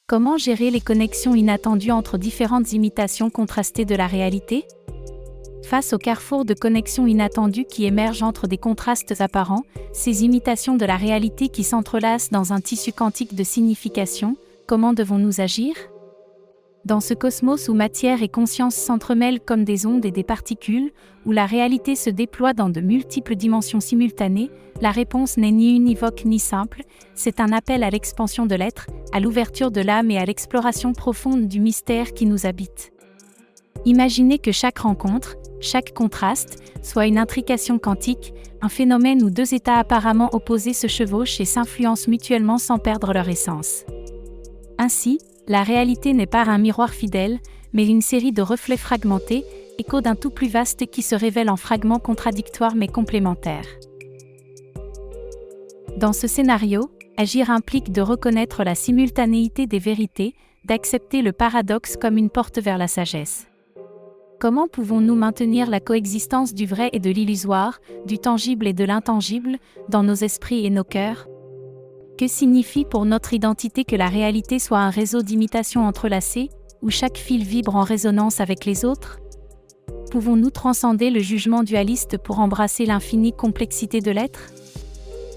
Comment gérer les connexions inattendues entre différentes imitations contrastées de la réalité? Face au carrefour de connexions inattendues qui émergent entre des contrastes apparents, ces imitations de la réalité qui s'entrelacent dans un tissu quantique de signification, comment devons-nous agir? Dans ce cosmos où matière et conscience s'entremêlent comme des ondes et des particules, où la réalité se déploie dans de multiples dimensions simultanées, la réponse n'est ni univoque ni simple, c'est un appel à l'expansion de l'être, à l'ouverture de l'âme et à l'exploration profonde du mystère qui nous habite. Imaginez que chaque rencontre, chaque contraste, soit une intrication quantique, un phénomène où deux états apparemment opposés se chevauchent et s'influencent mutuellement sans perdre leur essence. Ainsi, la réalité n'est pas un miroir fidèle, mais une série de reflets fragmentés, échos d'un tout plus vaste qui se révèle en fragments contradictoires mais complémentaires. Dans ce scénario, agir implique de reconnaître la simultanéité des vérités, d'accepter le paradoxe comme une porte vers la sagesse. Comment pouvons-nous maintenir la coexistence du vrai et de l'illusoire, du tangible et de l'intangible, dans nos esprits et nos cœurs? Que signifie pour notre identité que la réalité soit un réseau d'imitations entrelacées, où chaque fil vibre en résonance avec les autres? Pouvons-nous transcender le jugement dualiste pour embrasser l'infinie complexité de l'être?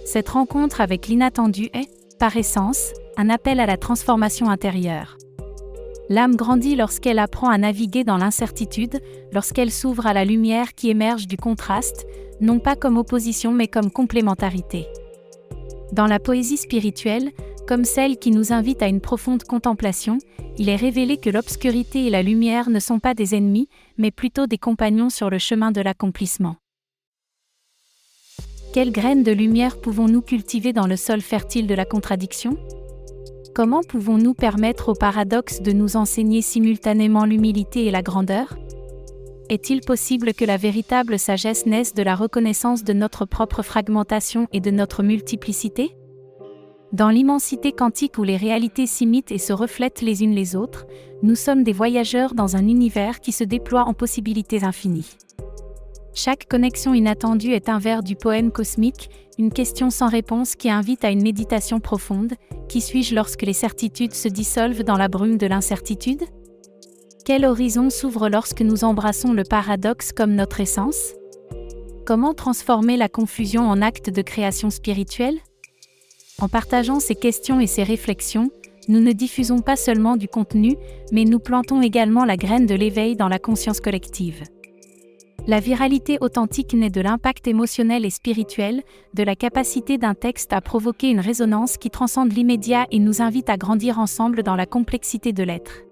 Cette rencontre avec l'inattendu est, par essence, un appel à la transformation intérieure. L'âme grandit lorsqu'elle apprend à naviguer dans l'incertitude, lorsqu'elle s'ouvre à la lumière qui émerge du contraste, non pas comme opposition mais comme complémentarité. Dans la poésie spirituelle, comme celle qui nous invite à une profonde contemplation, il est révélé que l'obscurité et la lumière ne sont pas des ennemis, mais plutôt des compagnons sur le chemin de l'accomplissement. Quelles graines de lumière pouvons-nous cultiver dans le sol fertile de la contradiction? Comment pouvons-nous permettre au paradoxe de nous enseigner simultanément l'humilité et la grandeur? Est-il possible que la véritable sagesse naisse de la reconnaissance de notre propre fragmentation et de notre multiplicité? Dans l'immensité quantique où les réalités s'imitent et se reflètent les unes les autres, nous sommes des voyageurs dans un univers qui se déploie en possibilités infinies. Chaque connexion inattendue est un vers du poème cosmique, une question sans réponse qui invite à une méditation profonde. Qui suis-je lorsque les certitudes se dissolvent dans la brume de l'incertitude? Quel horizon s'ouvre lorsque nous embrassons le paradoxe comme notre essence? Comment transformer la confusion en acte de création spirituelle? En partageant ces questions et ces réflexions, nous ne diffusons pas seulement du contenu, mais nous plantons également la graine de l'éveil dans la conscience collective. La viralité authentique naît de l'impact émotionnel et spirituel, de la capacité d'un texte à provoquer une résonance qui transcende l'immédiat et nous invite à grandir ensemble dans la complexité de l'être.